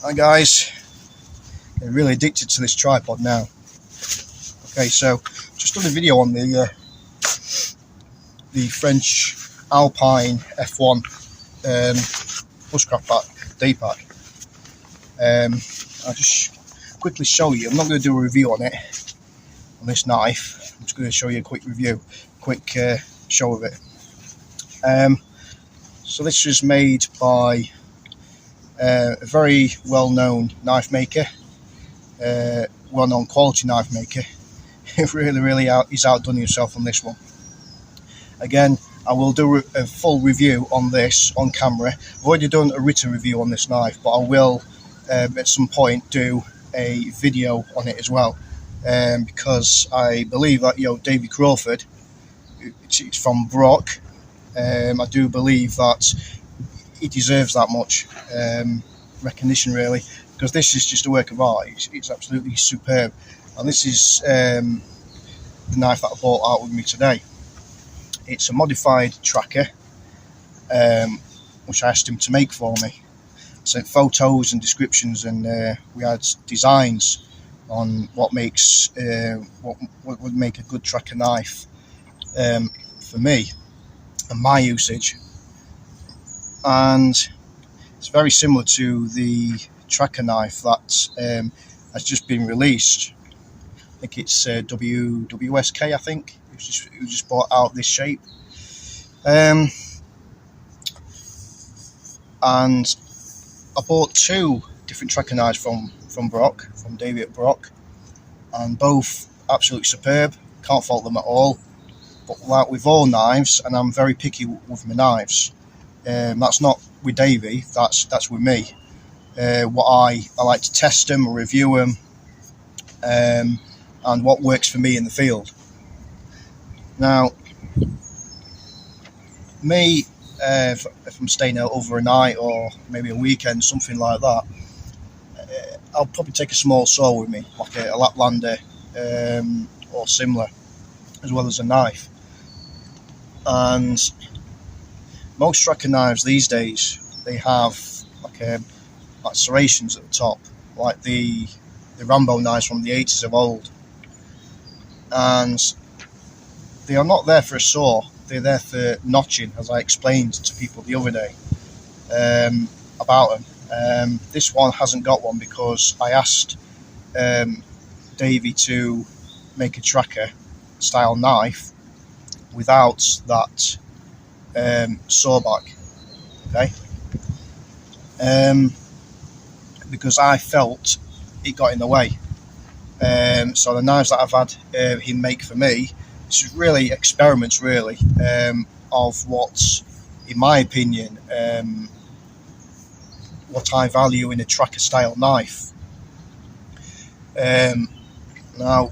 Hi guys, I'm really addicted to this tripod now. Okay, so just done a video on the French Alpine F1 bushcraft D-pack. I'll just quickly show you. I'm not going to do a review on it, on this knife. I'm just going to show you a quick review, quick show of it. So this was made by a very well-known knife maker, well-known quality knife maker. He's outdone himself on this one. Again, I will do a full review on this on camera. I've already done a written review on this knife, but I will at some point do a video on it as well, because I believe that Davy Crawford, it's from Brock. I do believe that he deserves that much recognition, really, because this is just a work of art. It's absolutely superb, and this is the knife that I bought out with me today. It's a modified tracker, which I asked him to make for me. I sent photos and descriptions, and we had designs on what makes what would make a good tracker knife for me and my usage. And it's very similar to the tracker knife that has just been released. I think it's WSK. I think it was just bought out this shape. And I bought two different tracker knives from Brock, from Davy at Brock, and both absolutely superb. Can't fault them at all. But like with all knives, and I'm very picky with my knives. That's not with Davy. That's with me. What I like to test them, review them, and what works for me in the field. Now, me, if I'm staying out over a night or maybe a weekend, something like that, I'll probably take a small saw with me, like a Laplander or similar, as well as a knife. And most tracker knives these days, they have like serrations at the top, like the Rambo knives from the 80s of old. And they are not there for a saw, they're there for notching, as I explained to people the other day about them. This one hasn't got one because I asked Davy to make a tracker style knife without that saw back, okay? Because I felt it got in the way. So the knives that I've had him make for me, it's really experiments, really, of what, in my opinion, what I value in a tracker style knife. Now,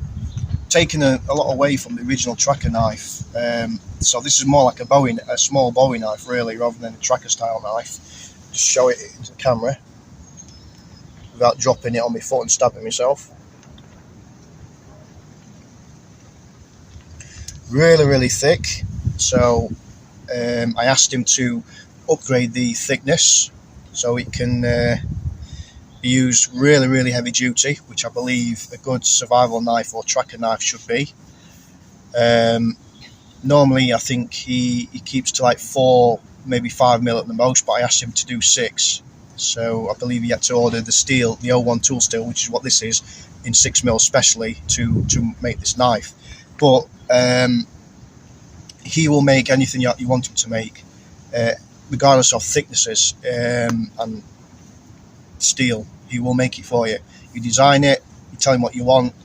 taking a lot away from the original tracker knife, so this is more like a small Bowie knife, really, rather than a tracker style knife. Just show it into the camera without dropping it on my foot and stabbing myself. Really thick. So I asked him to upgrade the thickness so it can be used really heavy duty, which I believe a good survival knife or tracker knife should be. Normally I think he keeps to like 4, maybe 5 mil at the most, but I asked him to do 6. So I believe he had to order the steel, the 01 tool steel, which is what this is, in 6 mil specially to make this knife. But he will make anything you want him to make, regardless of thicknesses and steel. He will make it for you. You design it, you tell him what you want.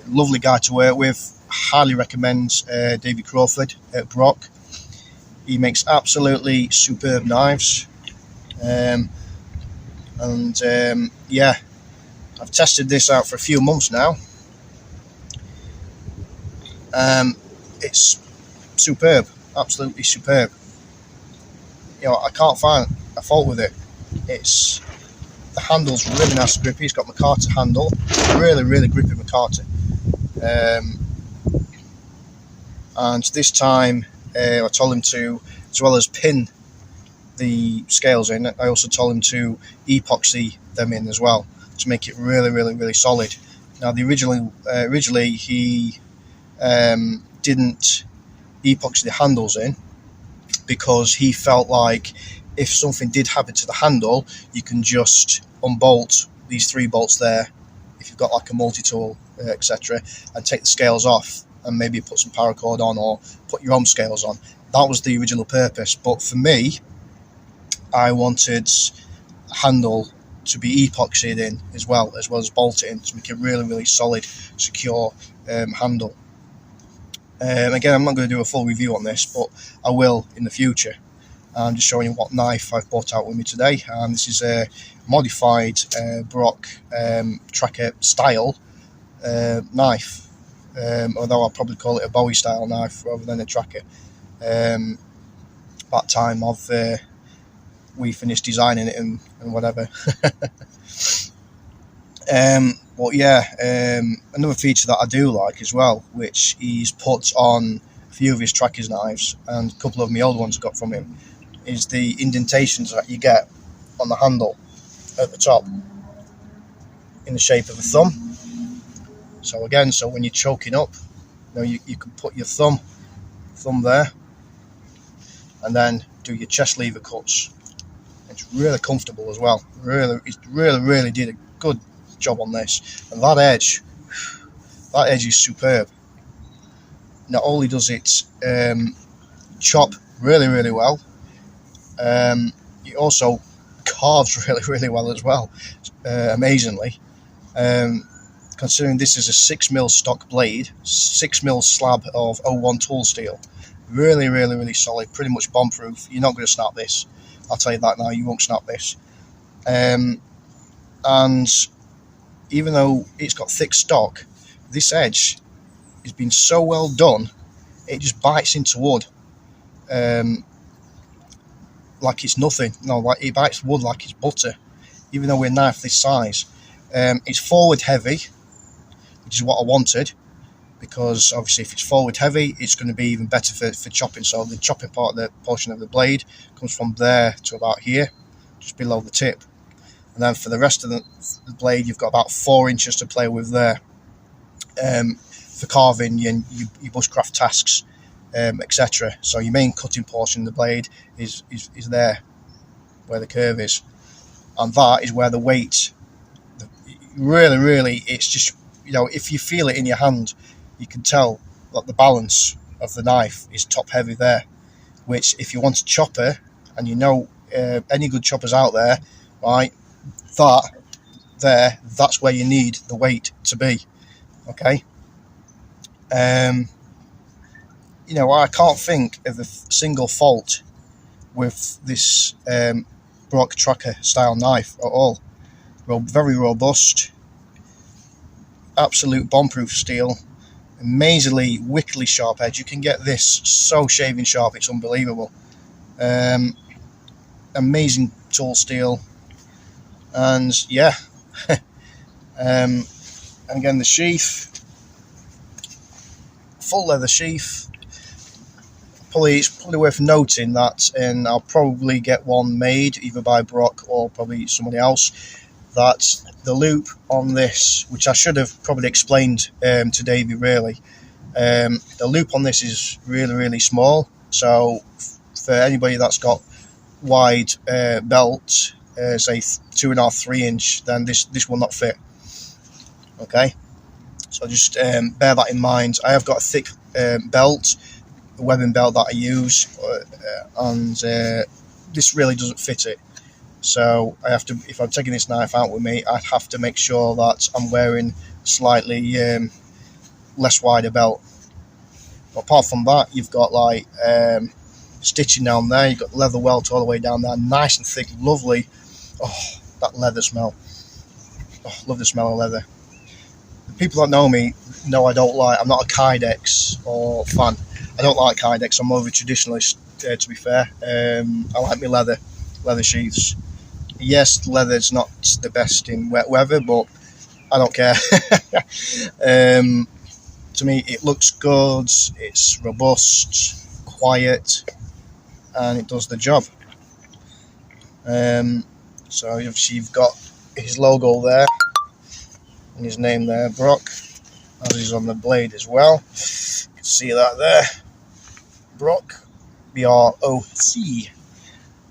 Lovely guy to work with. Highly recommend Davy Crawford at Brock. He makes absolutely superb knives. Yeah, I've tested this out for a few months now. It's superb, absolutely superb. I can't find a fault with it. The handle's really nice and grippy. It's got Makata handle, really grippy Makata. And this time I told him to, as well as pin the scales in, I also told him to epoxy them in as well to make it really, really, really solid. Now, originally he didn't epoxy the handles in because he felt like if something did happen to the handle, you can just unbolt these 3 bolts there, if you've got like a multi-tool, etc., and take the scales off and maybe put some paracord on or put your own scales on. That was the original purpose. But for me, I wanted a handle to be epoxied in as well as bolted in to make a really, really solid, secure handle. Again, I'm not going to do a full review on this, but I will in the future. I'm just showing you what knife I've brought out with me today. This is a modified Brock tracker style knife, although I'll probably call it a Bowie style knife rather than a tracker. That time we finished designing it and whatever. But yeah, another feature that I do like as well, which he's put on a few of his trackers knives and a couple of my old ones I got from him, is the indentations that you get on the handle at the top in the shape of a thumb. So again, so when you're choking up, you can put your thumb there and then do your chest lever cuts. It's really comfortable as well. It really did a good job on this. And that edge is superb. Not only does it chop really well, it also carves really well as well, amazingly. Considering this is a 6mm stock blade, 6mm slab of 01 tool steel, really solid, pretty much bomb proof. You're not going to snap this, I'll tell you that now. You won't snap this. And even though it's got thick stock, this edge has been so well done, it just bites into wood like it's nothing. No, like it bites wood like it's butter, even though we're a knife this size. It's forward heavy, which is what I wanted, because obviously if it's forward heavy, it's going to be even better for chopping. So the chopping portion of the blade comes from there to about here, just below the tip. And then for the rest of the blade, you've got about 4 inches to play with there, for carving your bushcraft tasks, etc. So your main cutting portion of the blade is there, where the curve is. And that is where the weight, really, it's just, if you feel it in your hand, you can tell that the balance of the knife is top heavy there, which if you want a chopper, and any good choppers out there, right, that's where you need the weight to be. Okay. I can't think of a single fault with this Brock tracker style knife at all. Very robust, absolute bomb-proof steel, amazingly wickedly sharp edge. You can get this so shaving sharp, it's unbelievable. Amazing tool steel, and yeah. And again, the sheath, full leather sheath. It's probably worth noting that, and I'll probably get one made either by Brock or probably somebody else, that the loop on this, which I should have probably explained to Davey really, the loop on this is really small. So for anybody that's got wide belt, say 2.5, 3 inch, then this will not fit. Okay, so just bear that in mind. I have got a thick belt, a webbing belt that I use, and this really doesn't fit it. So I have to, if I'm taking this knife out with me, I have to make sure that I'm wearing slightly less wider belt. But apart from that, you've got like stitching down there. You've got leather welt all the way down there, nice and thick, lovely. Oh, that leather smell. Oh, love the smell of leather. The people that know me know I'm not a Kydex or fan. I don't like Kydex. I'm more of a traditionalist, to be fair. I like my leather sheaths. Yes, leather's not the best in wet weather, but I don't care. To me, it looks good, it's robust, quiet, and it does the job. So obviously you've got his logo there and his name there, Brock, as is on the blade as well. You can see that there, Brock, B-R-O-C,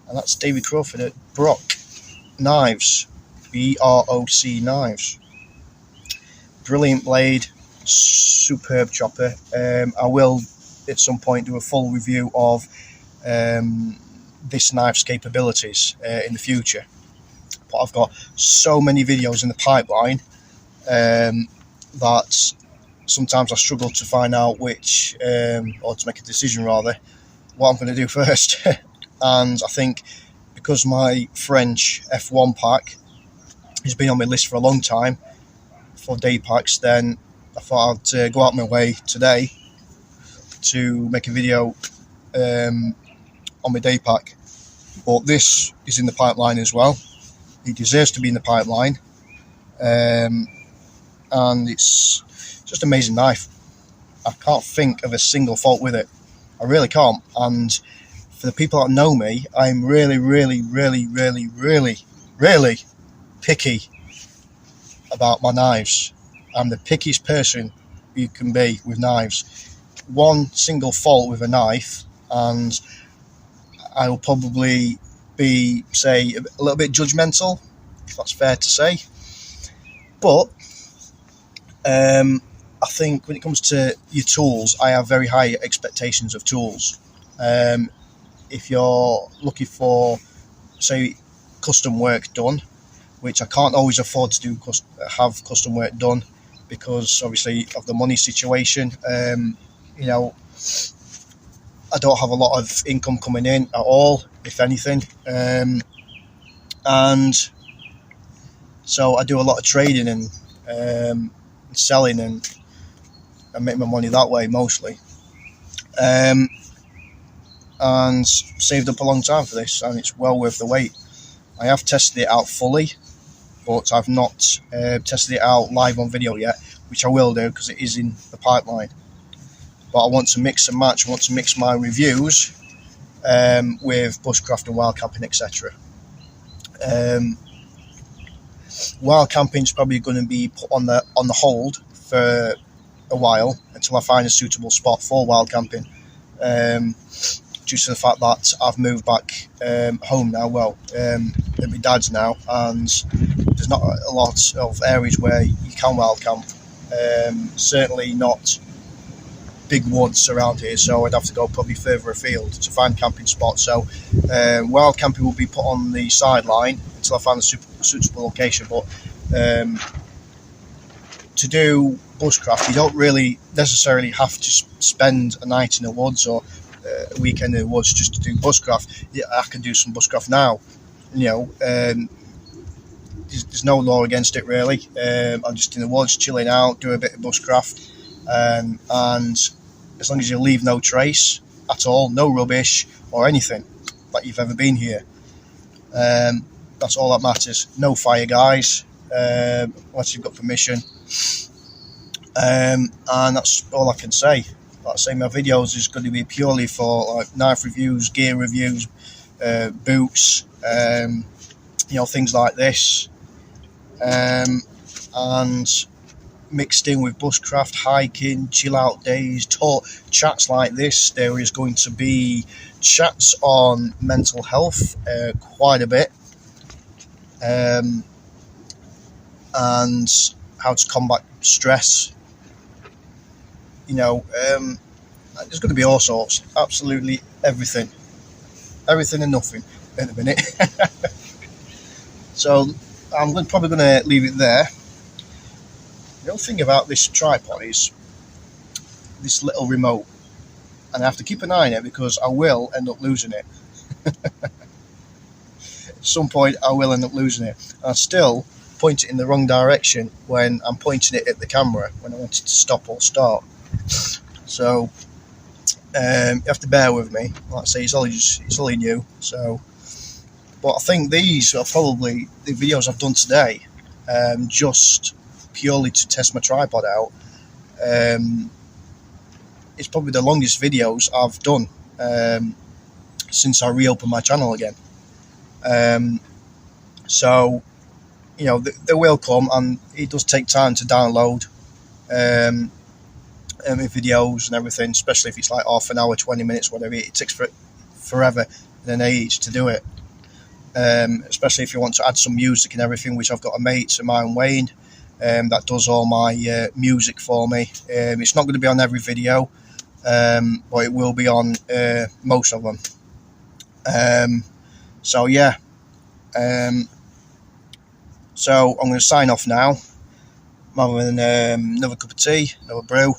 and that's David Crawford at Brock Knives, B-R-O-C Knives. Brilliant blade, superb chopper. I will at some point do a full review of this knife's capabilities in the future, but I've got so many videos in the pipeline that sometimes I struggle to find out which, or to make a decision rather, what I'm going to do first. And I think because my French F1 pack has been on my list for a long time for day packs, then I thought I'd go out my way today to make a video on my day pack. But this is in the pipeline as well. It deserves to be in the pipeline, and it's just an amazing knife. I can't think of a single fault with it. I really can't. And for the people that know me, I'm really, really, really, really, really, really picky about my knives. I'm the pickiest person you can be with knives. One single fault with a knife and I will probably be, say, a little bit judgmental, if that's fair to say. But I think when it comes to your tools, I have very high expectations of tools. If you're looking for, say, custom work done, which I can't always afford to do, have custom work done because obviously of the money situation. You know, I don't have a lot of income coming in at all, if anything, and so I do a lot of trading and selling and make my money that way mostly, and saved up a long time for this, and it's well worth the wait. I have tested it out fully, but I've not tested it out live on video yet, which I will do because it is in the pipeline. But I want to mix and match. I want to mix my reviews with bushcraft and wild camping, etc. Wild camping is probably going to be put on the hold for a while until I find a suitable spot for wild camping. Due to the fact that I've moved back home now, well, at my dad's now, and there's not a lot of areas where you can wild camp. Certainly not big woods around here, so I'd have to go probably further afield to find camping spots. So wild camping will be put on the sideline until I find a suitable location. But to do bushcraft, you don't really necessarily have to spend a night in the woods or a weekend in the woods just to do bushcraft. Yeah, I can do some bushcraft now. You know, there's no law against it really. I'm just in the woods, chilling out, do a bit of bushcraft, and as long as you leave no trace at all, no rubbish or anything that you've ever been here, that's all that matters. No fire, guys, unless you've got permission, and that's all I can say. Like I say, my videos is going to be purely for like knife reviews, gear reviews, boots, you know, things like this, and mixed in with bushcraft, hiking, chill out days, chats like this. There is going to be chats on mental health quite a bit, and how to combat stress. You know, there's going to be all sorts, absolutely everything and nothing in a minute. So I'm probably going to leave it there. The other thing about this tripod is this little remote, and I have to keep an eye on it because I will end up losing it. At some point I will end up losing it. I still point it in the wrong direction when I'm pointing it at the camera when I want it to stop or start. So you have to bear with me. Like I say, it's only new. So, but I think these are probably the videos I've done today, just purely to test my tripod out. It's probably the longest videos I've done since I reopened my channel again. So they will come, and it does take time to download videos and everything, especially if it's like half an hour, 20 minutes, whatever. It takes forever and an age to do it. Especially if you want to add some music and everything, which I've got a mate of mine, Wayne, that does all my music for me. It's not going to be on every video, but it will be on most of them. So yeah, so I'm going to sign off now. I'm having another cup of tea, another brew,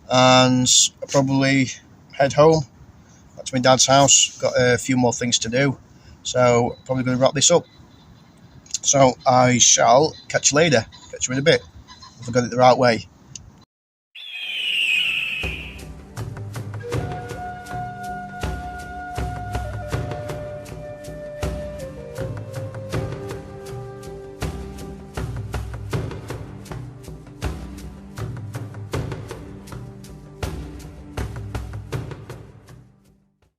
and I'll probably head home back to my dad's house. Got a few more things to do, so probably going to wrap this up. So I shall catch you later. Catch you in a bit if I got it the right way.